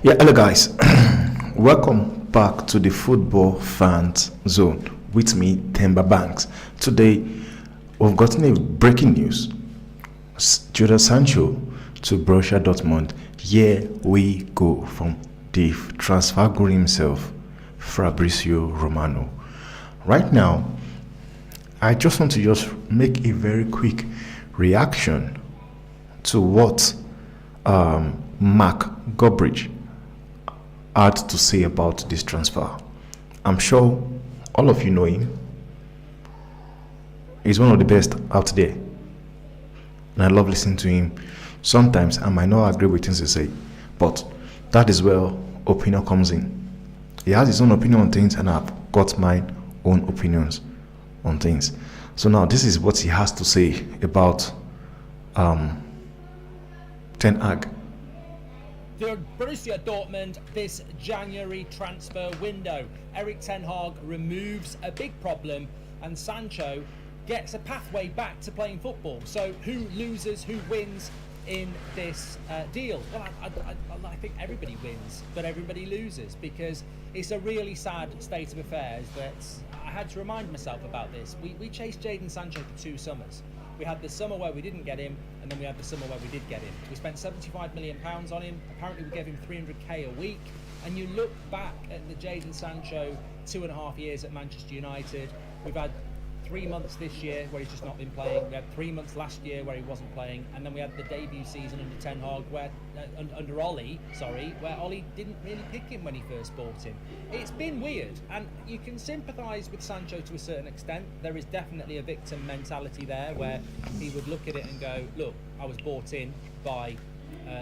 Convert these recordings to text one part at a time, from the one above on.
Yeah, hello guys. Welcome back to the Football Fans Zone with me, Temba Banks. Today, we've gotten a breaking news. Jadon Sancho to Borussia Dortmund. Here we go from the transfer guru himself, Fabrizio Romano. Right now, I just want to make a very quick reaction to what Mark Goldbridge had to say about this transfer. I'm sure all of you know him. He's one of the best out there, and I love listening to him. Sometimes I might not agree with things he say, but that is where opinion comes in. He has his own opinion on things, and I've got my own opinions on things. So now this is what he has to say about Ten Hag. The Borussia Dortmund this January transfer window. Erik Ten Hag removes a big problem and Sancho gets a pathway back to playing football. So who loses, who wins in this deal? Well, I think everybody wins, but everybody loses, because it's a really sad state of affairs that I had to remind myself about this. We chased Jadon Sancho for 2 summers. We had the summer where we didn't get him, and then we had the summer where we did get him. We spent £75 million on him. Apparently we gave him 300k a week. And you look back at the Jadon Sancho 2.5 years at Manchester United. We've had 3 months this year where he's just not been playing. We had 3 months last year where he wasn't playing, and then we had the debut season under Ten Hag, where under Ollie, where Ollie didn't really pick him when he first bought him. It's been weird, and you can sympathise with Sancho to a certain extent. There is definitely a victim mentality there, where he would look at it and go, "Look, I was bought in by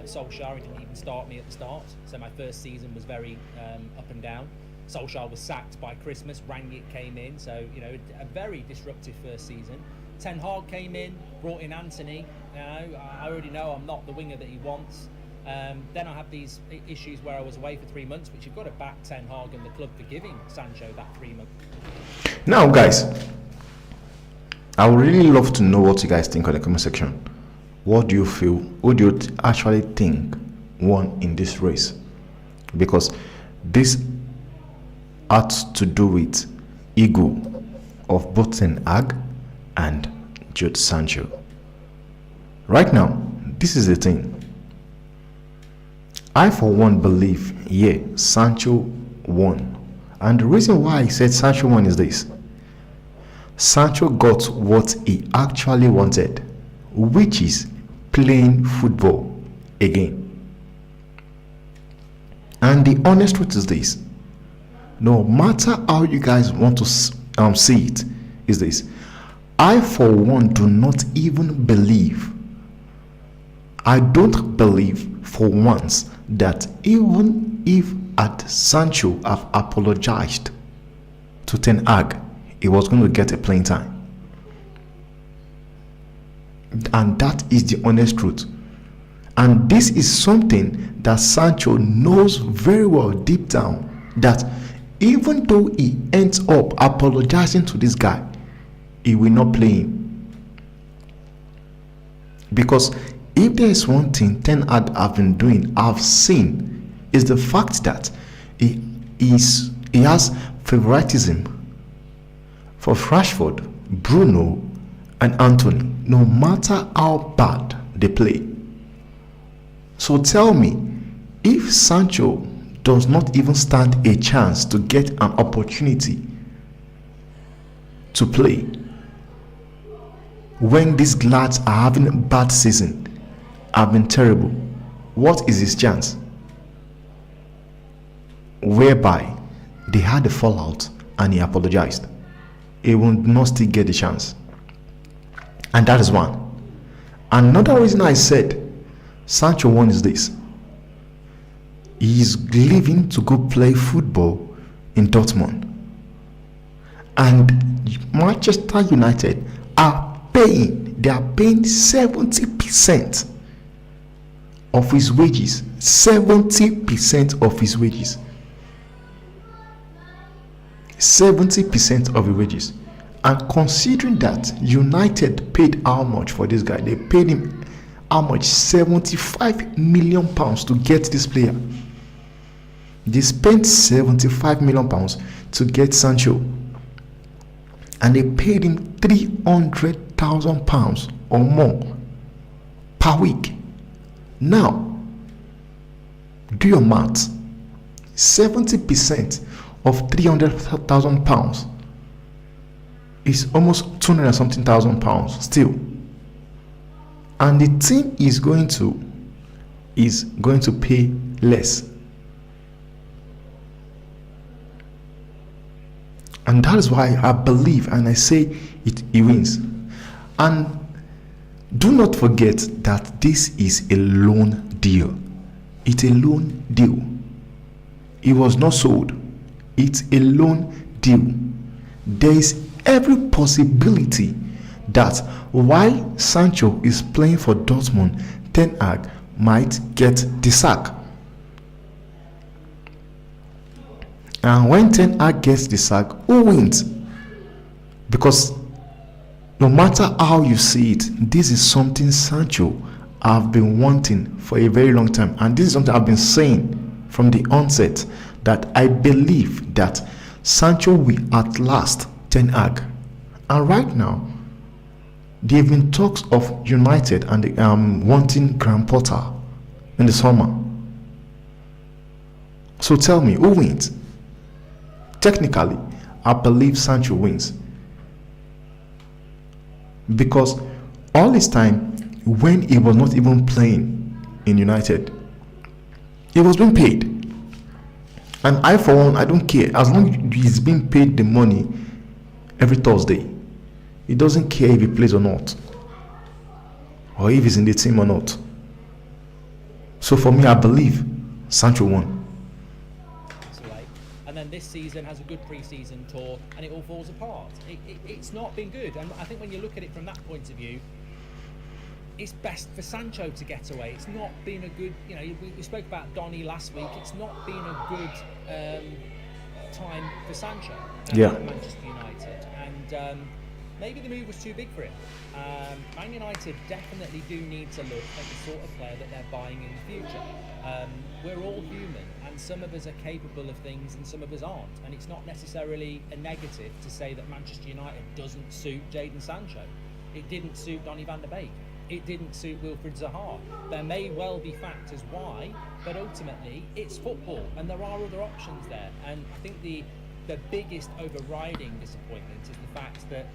Solskjaer. He didn't even start me at the start, so my first season was very up and down." Solskjaer was sacked by Christmas, Rangnick came in, so, you know, a very disruptive first season. Ten Hag came in, brought in Anthony. You know, I already know I'm not the winger that he wants. Then I had these issues where I was away for 3 months, which you've got to back Ten Hag and the club for giving Sancho that 3 months. Now, guys, I would really love to know what you guys think on the comment section. What do you feel? Who do you actually think won in this race? Because this had to do with ego of both Ten Hag and Jadon Sancho. Right now, this is the thing. I for one believe, Sancho won. And the reason why I said Sancho won is this. Sancho got what he actually wanted, which is playing football again. And the honest truth is this. No matter how you guys want to see it, is this. I for one do not even believe, I don't believe for once that even if Sancho have apologized to Ten Hag, he was going to get a playing time. And that is the honest truth. And this is something that Sancho knows very well deep down, that even though he ends up apologizing to this guy, he will not play him. Because if there is one thing Ten Hag have been doing, I've seen, is the fact that he has favoritism for Rashford, Bruno, and Anthony, no matter how bad they play. So tell me, if Sancho does not even stand a chance to get an opportunity to play when these lads are having a bad season, have been terrible, what is his chance? Whereby they had a fallout and he apologized, he will not still get the chance. And that is one. Another reason I said Sancho won is this. He is leaving to go play football in Dortmund, and Manchester United are paying 70% of his wages. 70% of his wages. 70% of his wages. And considering that United paid how much for this guy? They paid him how much? £75 million to get this player. They spent 75 million pounds to get Sancho, and they paid him 300,000 pounds or more per week. Now, do your maths. 70% of 300,000 pounds is almost 200 and something thousand pounds still, and the team is going to pay less, and that is why I believe and I say he wins. And do not forget that this is a loan deal. It's a loan deal. It was not sold. It's a loan deal. There is every possibility that while Sancho is playing for Dortmund, Ten Hag might get the sack. And when Ten Hag gets the sack, who wins? Because no matter how you see it, this is something Sancho have been wanting for a very long time, and this is something I've been saying from the onset, that I believe that Sancho will at last Ten Hag. And right now, there have been talks of United and wanting Graham Potter in the summer. So tell me, who wins? Technically, I believe Sancho wins, because all this time when he was not even playing in United, he was being paid. And I, for one, I don't care. As long as he's being paid the money every Thursday, he doesn't care if he plays or not, or if he's in the team or not. So for me, I believe Sancho won. And then this season has a good pre-season tour, and it all falls apart. It's not been good, and I think when you look at it from that point of view, it's best for Sancho to get away. It's not been a good, we spoke about Donny last week. It's not been a good time for Sancho at Manchester United, and maybe the move was too big for him. Man United definitely do need to look at the sort of player that they're buying in the future. We're all human, and some of us are capable of things and some of us aren't, and it's not necessarily a negative to say that Manchester United doesn't suit Jadon Sancho. It didn't suit Donny van der Beek. It didn't suit Wilfried Zaha. There may well be factors why, but ultimately it's football and there are other options there. And I think the biggest overriding disappointment is the fact that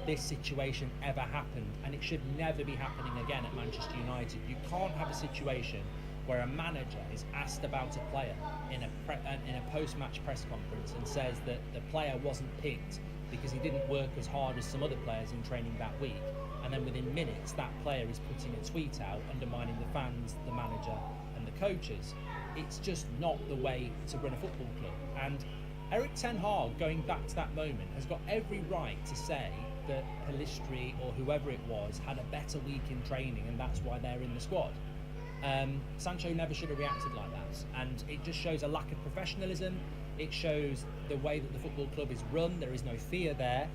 this situation ever happened, and it should never be happening again at Manchester United. You can't have a situation where a manager is asked about a player in a post-match press conference and says that the player wasn't picked because he didn't work as hard as some other players in training that week, and then within minutes that player is putting a tweet out undermining the fans, the manager and the coaches. It's just not the way to run a football club. And Erik Ten Hag, going back to that moment, has got every right to say that Pelistri or whoever it was had a better week in training and that's why they're in the squad. Sancho never should have reacted like that, and it just shows a lack of professionalism. It shows the way that the football club is run. There is no fear there.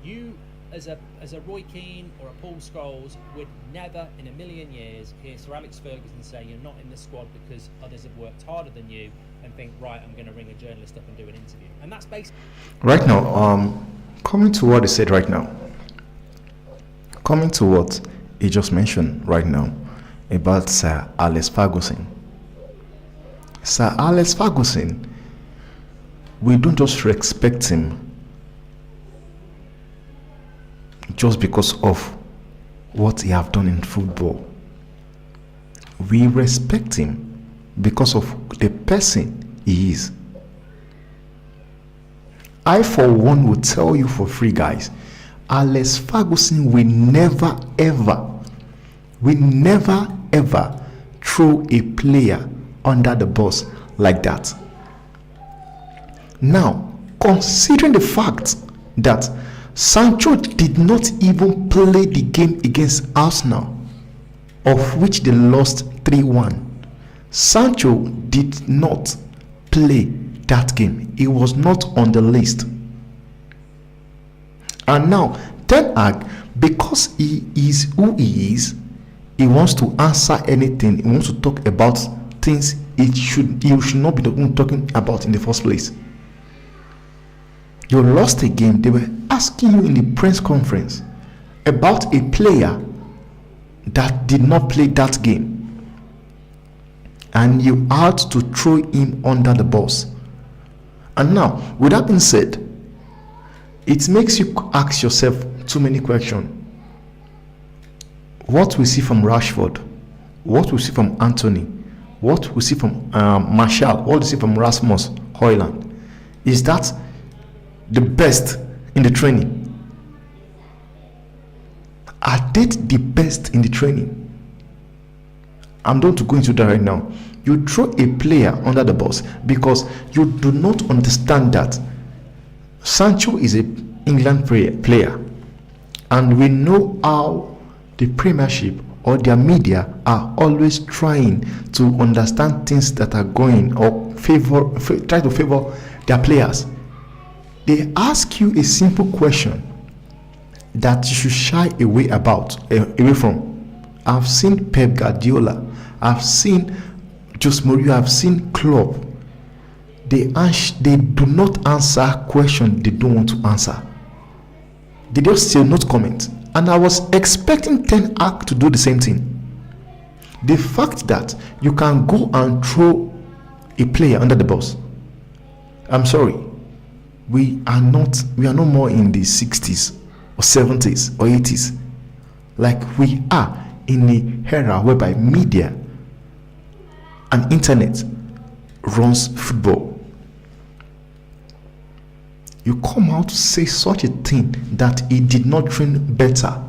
You, as a Roy Keane or a Paul Scholes, would never in a million years hear Sir Alex Ferguson say you're not in the squad because others have worked harder than you, and think, right, I'm going to ring a journalist up and do an interview. And that's basically right now. Coming to what he said right now, coming to what he just mentioned right now about Sir Alex Ferguson. Sir Alex Ferguson, we don't just respect him just because of what he have done in football. We respect him because of the person he is. I, for one, will tell you for free, guys, Alex Ferguson will never ever throw a player under the bus like that. Now, considering the fact that Sancho did not even play the game against Arsenal, of which they lost 3-1, Sancho did not play that game. He was not on the list. And now Ten Hag, because he is who he is, he wants to answer anything. He wants to talk about things you should not be the one talking about in the first place. You lost a game. They were asking you in the press conference about a player that did not play that game, and you had to throw him under the bus. And now, with that being said, it makes you ask yourself too many questions. What we see from Rashford, what we see from Anthony, what we see from Martial, what we see from Rasmus Højlund, is that the best in the training? Are they the best in the training? I'm not to go into that right now. You throw a player under the bus because you do not understand that Sancho is an England player, and we know how the Premiership or their media are always trying to understand things that are going or try to favor their players. They ask you a simple question that you should shy away from. I've seen Pep Guardiola, I've seen Jose Mourinho, I've seen Klopp. They do not answer questions they don't want to answer. They just say not comment. And I was expecting Ten Hag to do the same thing. The fact that you can go and throw a player under the bus, I'm sorry, we are no more in the 60s or 70s or 80s. Like we are in an era whereby media and internet runs football. You come out to say such a thing that he did not train better.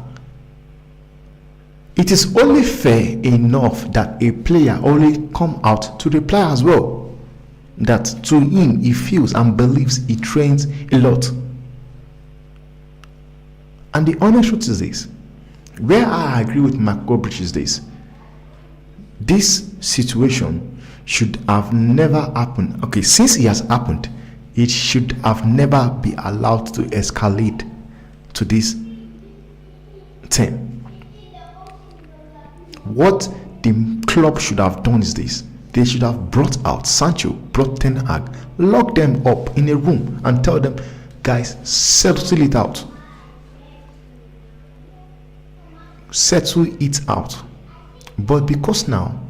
It is only fair enough that a player only come out to reply as well, that to him he feels and believes he trains a lot. And the honest truth is this, where I agree with Mark Goldbridge is this situation should have never happened. Okay, since it has happened, it should have never been allowed to escalate to this thing. What the club should have done is this: they should have brought out Sancho, brought Ten Hag, locked them up in a room and tell them, guys, settle it out. Settle it out. But because now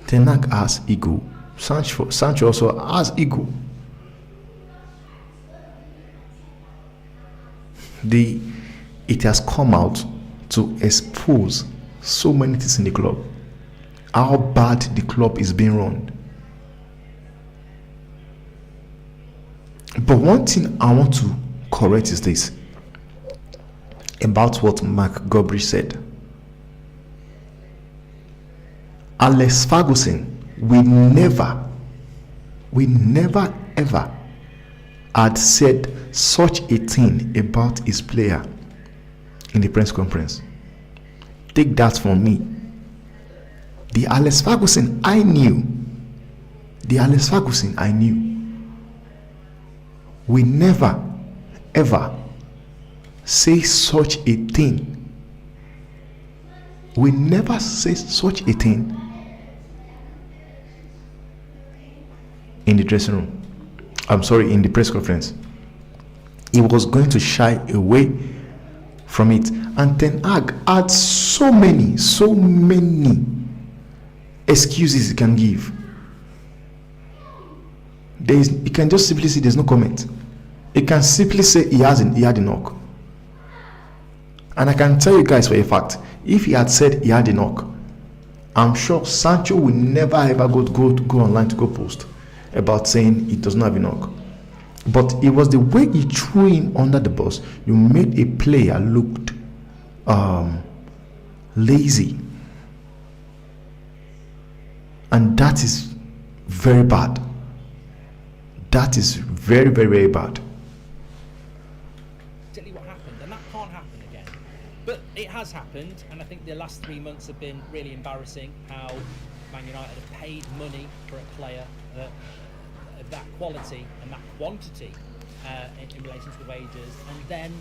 Ten Hag has ego, Sancho also has ego. It has come out to expose so many things in the club, how bad the club is being run. But one thing I want to correct is this about what Mark Goldbridge said. Alex Ferguson, we never ever had said such a thing about his player in the press conference. Take that from me. The Alex Ferguson I knew, we never ever say such a thing. We never say such a thing in the dressing room. In the press conference. He was going to shy away from it. And Ten Hag had so many excuses he can give. He can just simply say there's no comment. He can simply say he had a knock. And I can tell you guys for a fact, if he had said he had a knock, I'm sure Sancho will never ever go online to go post about saying he does not have a knock. But it was the way he threw him under the bus. You made a player looked lazy, and that is very bad. That is very, very, very bad. Tell you what happened, and that can't happen again. But it has happened, and I think the last 3 months have been really embarrassing. How Man United have paid money for a player of that quality and that quantity in relation to the wages, and then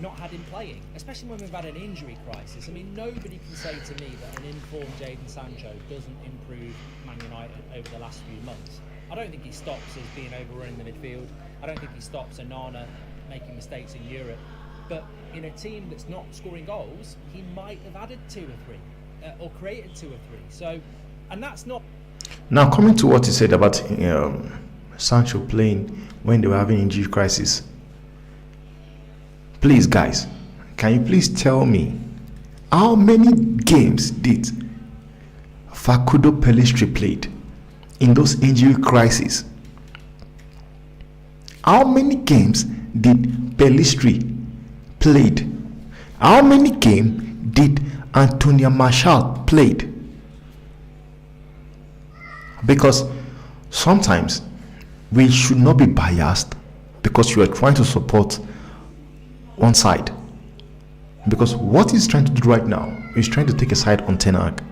not had him playing, especially when we've had an injury crisis. I mean, nobody can say to me that an informed Jadon Sancho doesn't improve Man United over the last few months. I don't think he stops us being overrun in the midfield. I don't think he stops Onana making mistakes in Europe. But in a team that's not scoring goals, he might have added 2 or 3, or created 2 or 3. So, and that's not. Now, coming to what you said about Sancho playing when they were having injury crisis. Please, guys, can you please tell me how many games did Facundo Pellistri played in those injury crises? How many games did Pellistri played? How many games did Antonio Martial played? Because sometimes we should not be biased because you are trying to support one side. Because what he's trying to do right now is trying to take a side on Ten Hag.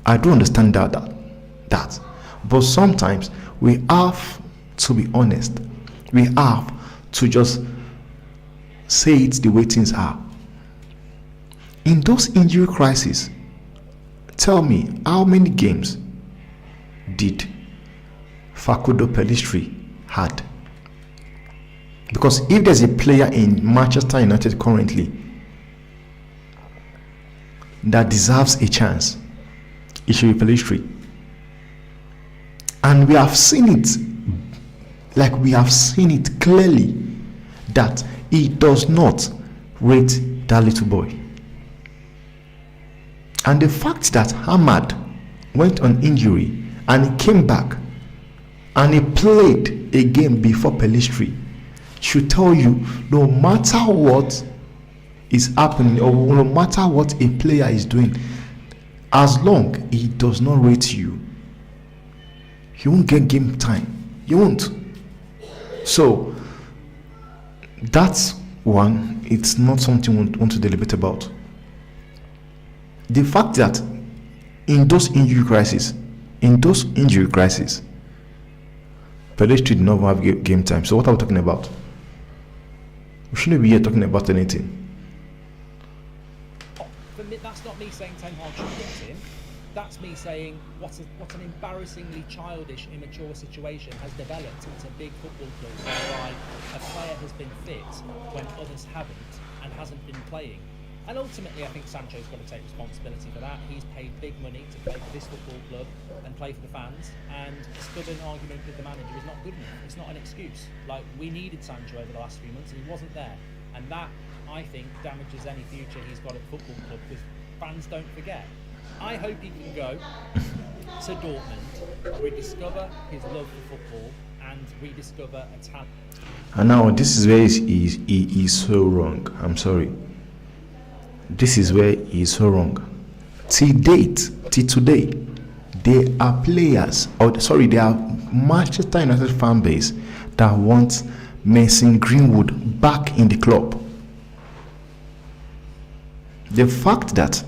I do understand that. But sometimes we have to be honest. We have to just say it the way things are. In those injury crises, tell me how many games did Facundo Pellistri had? Because if there's a player in Manchester United currently that deserves a chance, it should be Pellistri. And we have seen it, like we have seen it clearly, that he does not rate that little boy. And the fact that Ahmad went on injury and he came back and he played a game before Pellistri should tell you, no matter what is happening or no matter what a player is doing, as long he does not rate you, you won't get game time. You won't. So that's one. It's not something we want to deliberate about. The fact that in those injury crises, Pellistri did not have game time. So what are we talking about? We shouldn't be here talking about anything. For me, that's not me saying Ten Hag should get him. That's me saying what an embarrassingly childish, immature situation has developed into a big football club whereby a player has been fit when others haven't and hasn't been playing. And ultimately, I think Sancho's got to take responsibility for that. He's paid big money to play for this football club and play for the fans. And a stubborn argument with the manager is not good enough. It's not an excuse. Like, we needed Sancho over the last few months and he wasn't there. And that, I think, damages any future he's got at football club because fans don't forget. I hope he can go to Dortmund, rediscover his love for football and rediscover a talent. And now this is where he is so wrong. I'm sorry. This is where he is so wrong. Till today, there are Manchester United fan base that wants Mason Greenwood back in the club. The fact that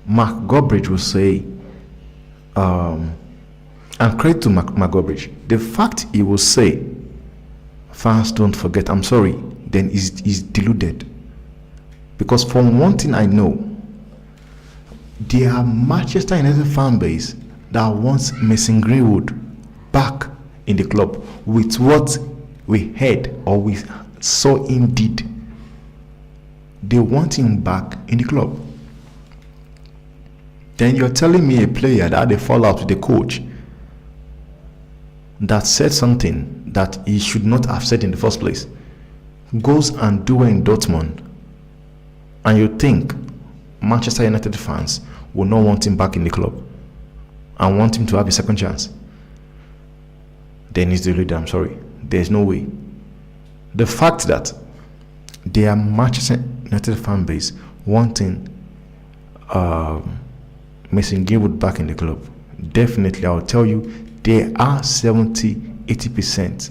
Mark Goldbridge will say, and credit to Mark Goldbridge, the fact he will say, fans don't forget, I'm sorry, then he's deluded. Because from one thing I know, there are Manchester United fan base that wants Mason Greenwood back in the club with what we heard or we saw him did. They want him back in the club. Then you're telling me a player that had a fallout with the coach that said something that he should not have said in the first place goes and do it in Dortmund, and you think Manchester United fans will not want him back in the club and want him to have a second chance? Then he's the leader. I'm sorry, there's no way. The fact that there are Manchester United fan base wanting Mason Greenwood back in the club, definitely I'll tell you there are 70-80%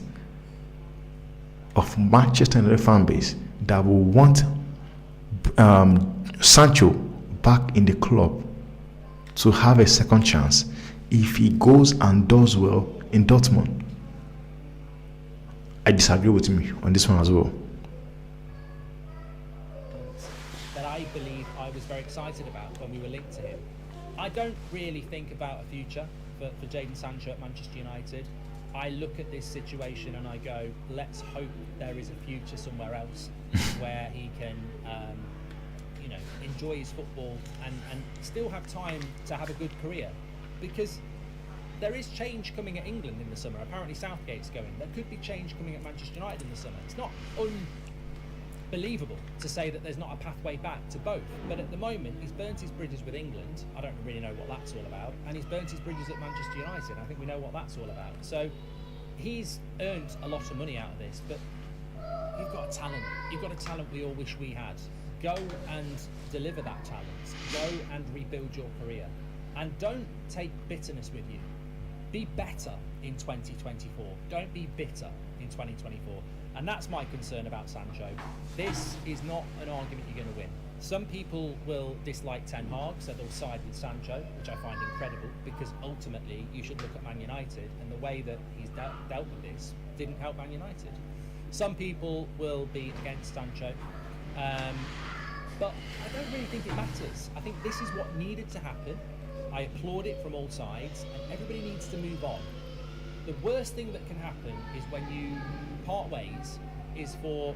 of Manchester United fan base that will want Sancho back in the club to have a second chance if he goes and does well in Dortmund. I disagree with me on this one as well. excited about when we were linked to him. I don't really think about a future for Jadon Sancho at Manchester United. I look at this situation and I go, let's hope there is a future somewhere else where he can, enjoy his football and still have time to have a good career. Because there is change coming at England in the summer. Apparently Southgate's going. There could be change coming at Manchester United in the summer. It's not unbelievable to say that there's not a pathway back to both. But at the moment, he's burnt his bridges with England. I don't really know what that's all about. And he's burnt his bridges at Manchester United. I think we know what that's all about. So he's earned a lot of money out of this. But you've got a talent. You've got a talent we all wish we had. Go and deliver that talent. Go and rebuild your career. And don't take bitterness with you. Be better in 2024. Don't be bitter in 2024. And that's my concern about Sancho. This is not an argument you're going to win. Some people will dislike Ten Hag, so they'll side with Sancho, which I find incredible, because ultimately you should look at Man United, and the way that he's dealt with this didn't help Man United. Some people will be against Sancho, but I don't really think it matters. I think this is what needed to happen. I applaud it from all sides, and everybody needs to move on. The worst thing that can happen is when you part ways, is for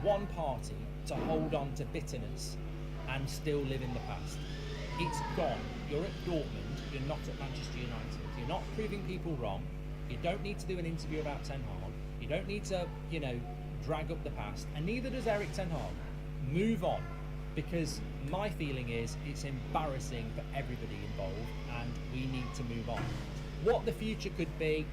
one party to hold on to bitterness and still live in the past. It's gone. You're at Dortmund, you're not at Manchester United. You're not proving people wrong. You don't need to do an interview about Ten Hag. You don't need to, drag up the past, and neither does Erik Ten Hag. Move on. Because my feeling is it's embarrassing for everybody involved, and we need to move on. What the future could be,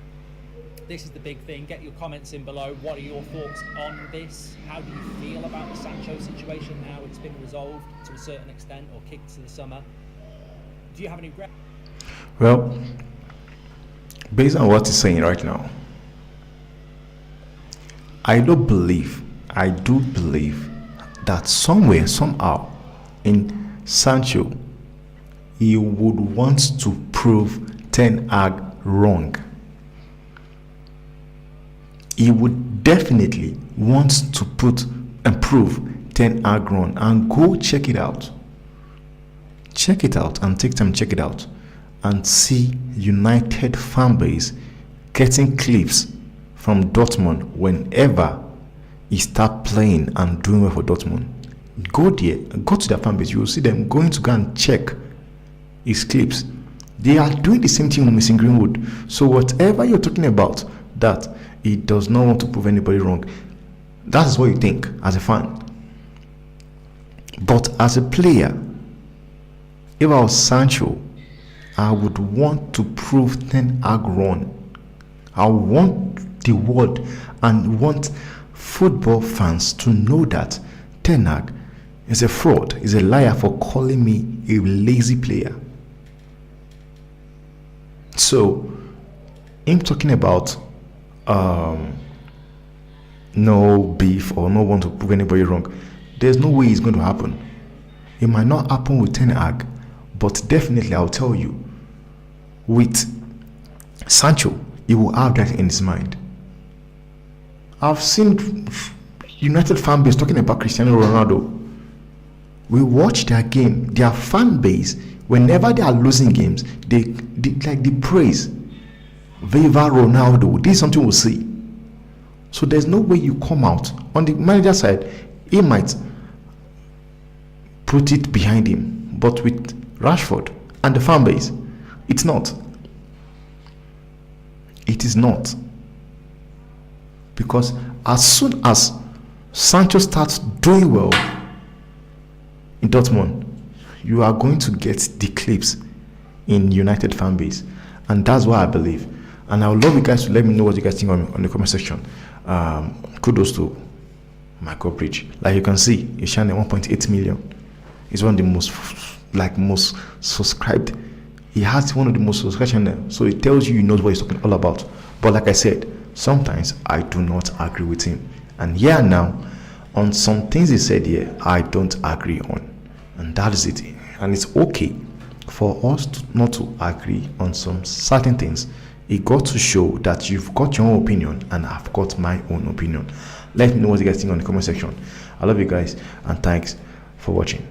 this is the big thing. Get your comments in below. What are your thoughts on this? How do you feel about the Sancho situation now it's been resolved to a certain extent, or kicked to the summer? Do you have any regret? Well, based on what he's saying right now, I do believe that somewhere, somehow, in Sancho, he would want to prove Ten Hag wrong. He would definitely want to prove Ten Hag wrong, and go check it out. Check it out and take time to check it out and see United fan base getting clips from Dortmund whenever he start playing and doing well for Dortmund. Go there, go to their fan base. You will see them going to go and check his clips. They are doing the same thing with Mason Greenwood. So whatever you're talking about, that he does not want to prove anybody wrong, that is what you think as a fan. But as a player, if I was Sancho, I would want to prove Ten Hag wrong. I want the world and want football fans to know that Ten Hag is a fraud, is a liar for calling me a lazy player. So, him talking about no beef or no want to prove anybody wrong, there's no way it's going to happen. It might not happen with Ten Hag, but definitely I'll tell you, with Sancho, he will have that in his mind. I've seen United fan base talking about Cristiano Ronaldo. We watch their game, their fan base, whenever they are losing games, they praise Viva Ronaldo. This is something we'll see. So there's no way you come out. On the manager side, he might put it behind him, but with Rashford and the fan base, it's not. It is not. Because as soon as Sancho starts doing well in Dortmund, you are going to get the clips in United fan base, and that's what I believe. And I would love you guys to let me know what you guys think on the comment section. Kudos to my Goldbridge. Like you can see, his channel 1.8 million. He's one of the most subscribed. He has one of the most subscribed channels, so it tells you he knows what he's talking all about. But like I said, sometimes I do not agree with him, and here now, on some things he said here, I don't agree on, and that is it. And it's okay for us not to agree on some certain things. It got to show that you've got your own opinion and I've got my own opinion. Let me know what you guys think on the comment section. I love you guys, and thanks for watching.